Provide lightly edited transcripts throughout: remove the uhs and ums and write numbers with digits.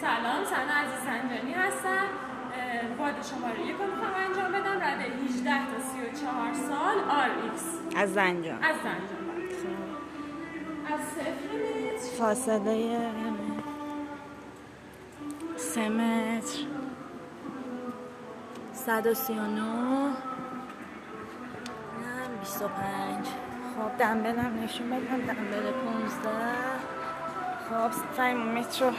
سلام، سنا عزیز زنجانی هستم. وارد شماره 1 رو میخوام انجام بدم. رده 18 تا 34 سال RX از زنجان. از 0 متر فاصله 3 متر 139 25. خب دنبلم نشون بدم. دنبل 15. خب ترمومتر رو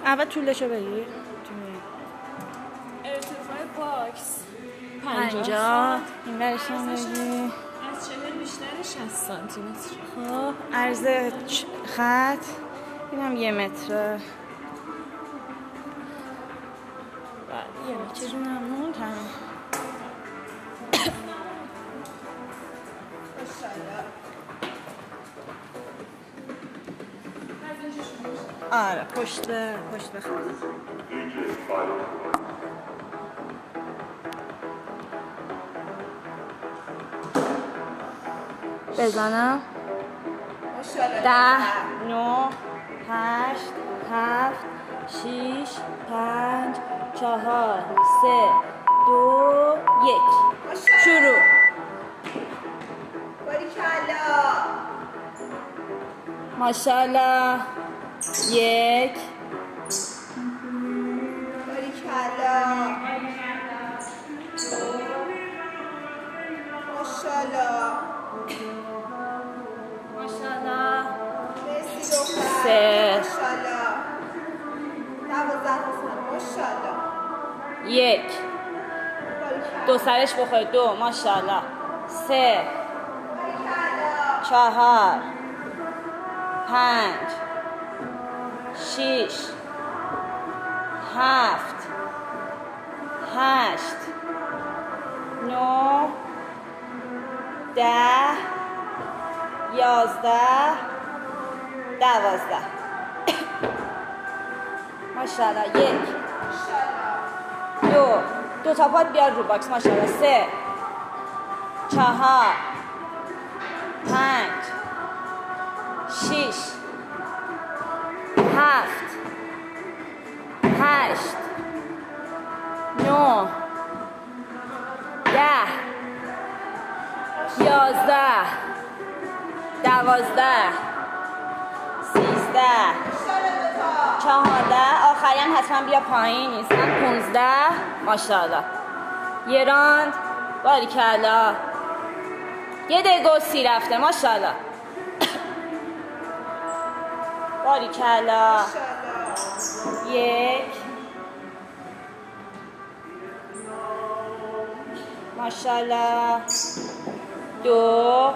اول طولشو بگیر. ارتفاع باکس 50. این ورشم بگیر. از 40 بیشتر 60 سانتی متر. خب عرض خط اینم 1 متره. چیزی ممنون. تمام. آره پشت خط بزنم. 10 9 8 7 6 5 4 3 2 1 شروع. ماشاءالله. 1 ماشاءالله. 3 1 2 سرش بخوره. 2 ماشاءالله. 3 4 5 6 7 8 9 10 11 12 ماشاءالله. 1 2 تا پات بیار رو باکس. ماشاءالله. 3 4 5 6 7 8 9 10 11 12 13 14 آخری هم حتما بیا پایین. نیستم. 15 ماشاءالله. 1 راند. باریکلا. 1 دقیقه و 30 رفته. ماشاءالله. باریکلا. 1 ماشاءالله. 2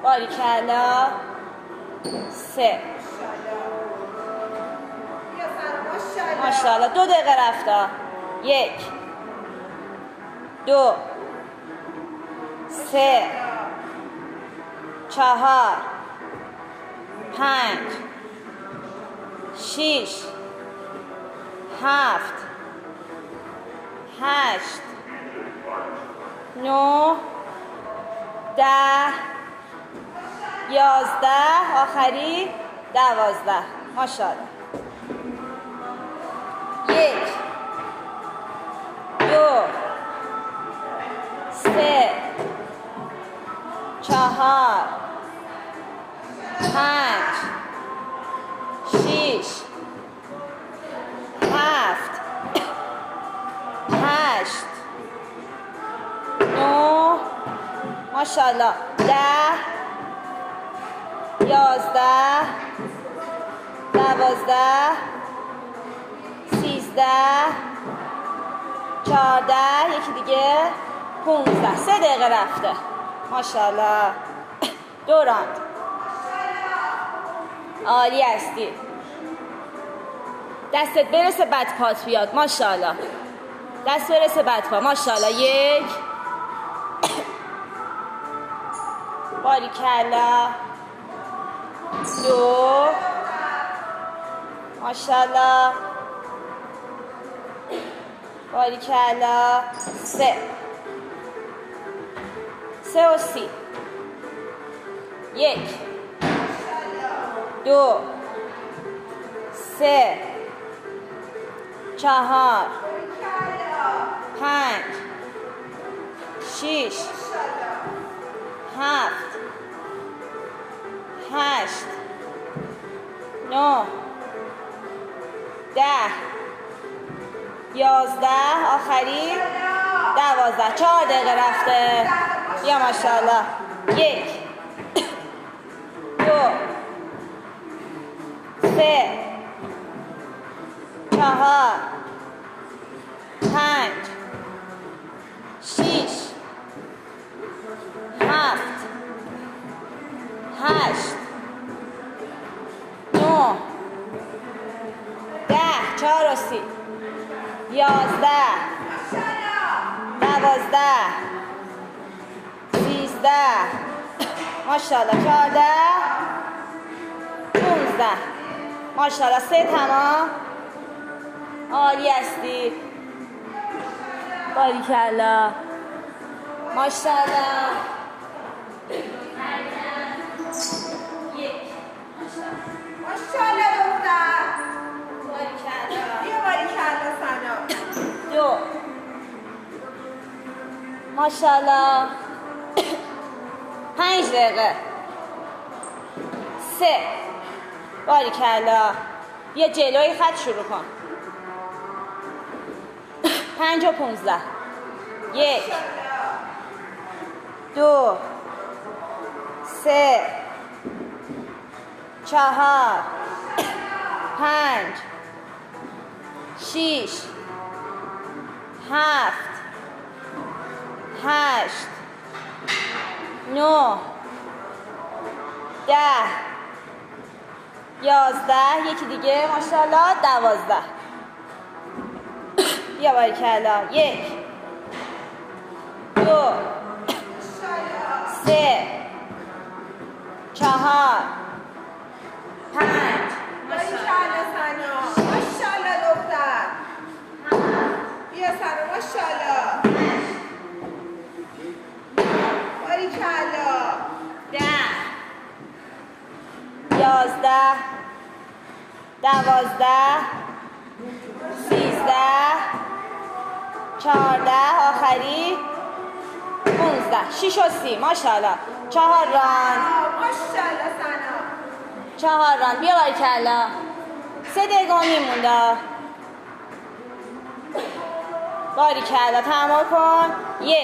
باریکلا. 3 ماشاءالله. 2 دقیقه رفته. 1 2 3 4 5 6 7 8 9 10 11 آخری 12 ماشاءالله. 1 2 3 4 5 6 7 8 9 ماشاءالله. 10 11 12 13 14 یکی دیگه 15 3 دقیقه رفته. ماشاءالله. 2 راند. عالی هستی. دستت برسه بعد پات بیاد. ماشاءالله. دست برسه بعد پا. ماشاءالله. 1 باریکلا. 2 ماشاءالله. باریکلا 3 3 و 30 1 2 3 4 5 6 7 8 9 10 11 آخری 12 4 دقیقه رفته بیا ماشاءالله 1 2 3 4 5 6 7 8 9 10 4 و 30 11 12 13 ماشاءالله 14 15 ماشاءالله 3 تمام عالی هستی باریکلا ماشاءالله 1 ماشاءالله دختر باریکلا بیا باریکلا سنا 2 ماشاءالله 5 دقیقه 3 باریکلا بیا جلوی خط شروع کن 5 و 15 1 2 3 4 5 6 7 8 9 10 11 یکی دیگه ماشاءالله 12 بیا باریکلا 1 2 3 4 5 باریکلا سنا ماشاءالله دختر بیا سنا ماشاءالله باریکلا 10 11 12 13 14 آخری 15 6 و 30 ماشاءالله 4 راند ماشاءالله سنا 4 راند بیا باریکلا 3 دقیقه و نیم مونده باریکلا تمام کن 1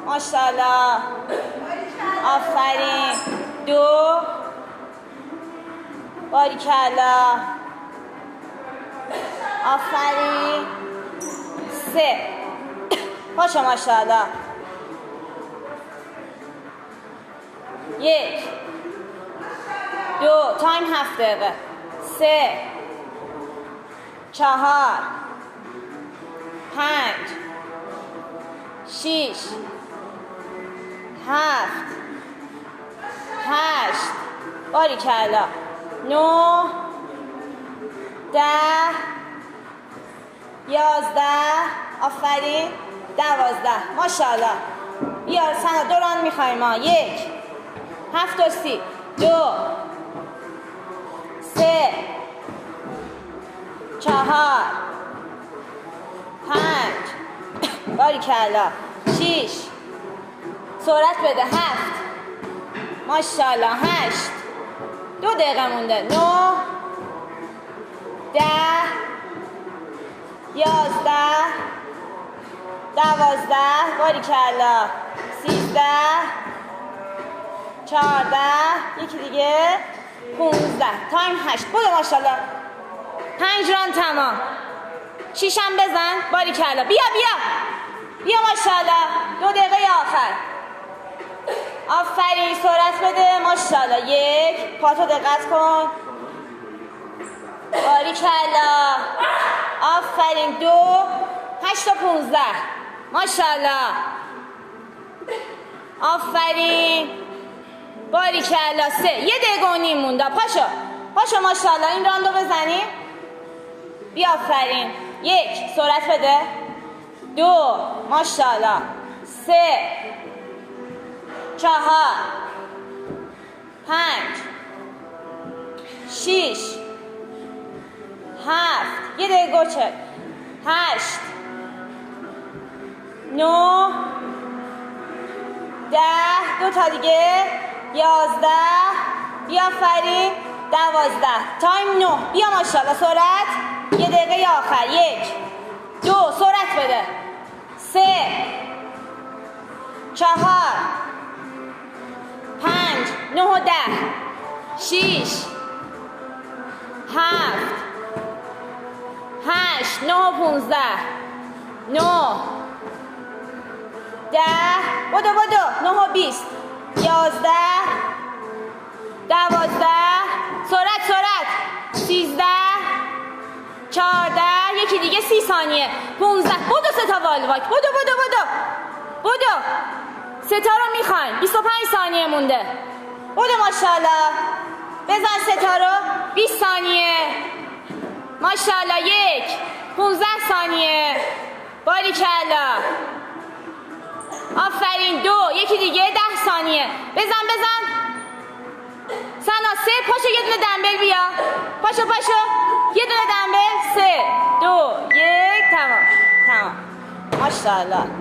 ماشاءالله آفرین 2 باریکلا آفرین 3 پاشو ماشاءالله 1 2 تایم 7 دقیقه 3 4 5 6 7 8 باریکلا 9 10 11 آفرین 12 ماشاءالله بیا سنا 2 راند میخوایم ما 1 7 و 30 2 3 4 5 باریکلا 6 سرعت بده 7 ماشاءالله 8 2 دقیقه مونده 9 10 11 12 باریکلا 13 14 یکی دیگه 15 تایم 8 بوده ماشاءالله 5 راند تمام 6 هم بزن باریکلا بیا بیا ماشاءالله 2 دقیقه آخر آفرین سرعت بده ماشاءالله 1 پاتو دقت کن باریکلا آفرین 2 8 و 15 ماشاءالله آفرین باریکلا 3 1 دقیقه و نیم مونده پاشو ماشاءالله این راندو بزنیم بیافرین. 1 سرعت بده. 2 ماشاءالله. 3 4 5 6 7 یه دقیقه گوچه 8 9 10 دو تا دیگه 11 بیافرین 12 تایم 9 بیا ماشاءالله سرعت یه دقیقه آخر 1 2 سرعت بده 3 4 5 9 و 10 6 7 8 9 و 15 9 10 بدو 9 و 20 11 12 سرعت 13 14 یکی دیگه 30 ثانیه 15 بدو سه تا والواک بدو سه تا رو میخواین 25 ثانیه مونده بدو ماشاءالله بزن سه تا رو 20 ثانیه ماشاءالله 1 15 ثانیه باریکلا آفرین 2 یکی دیگه 10 ثانیه بزن سنا 3 پاشو یه دونه دنبل بیا پاشو یه دونه دنبل 3 2 1 تمام ماشاءالله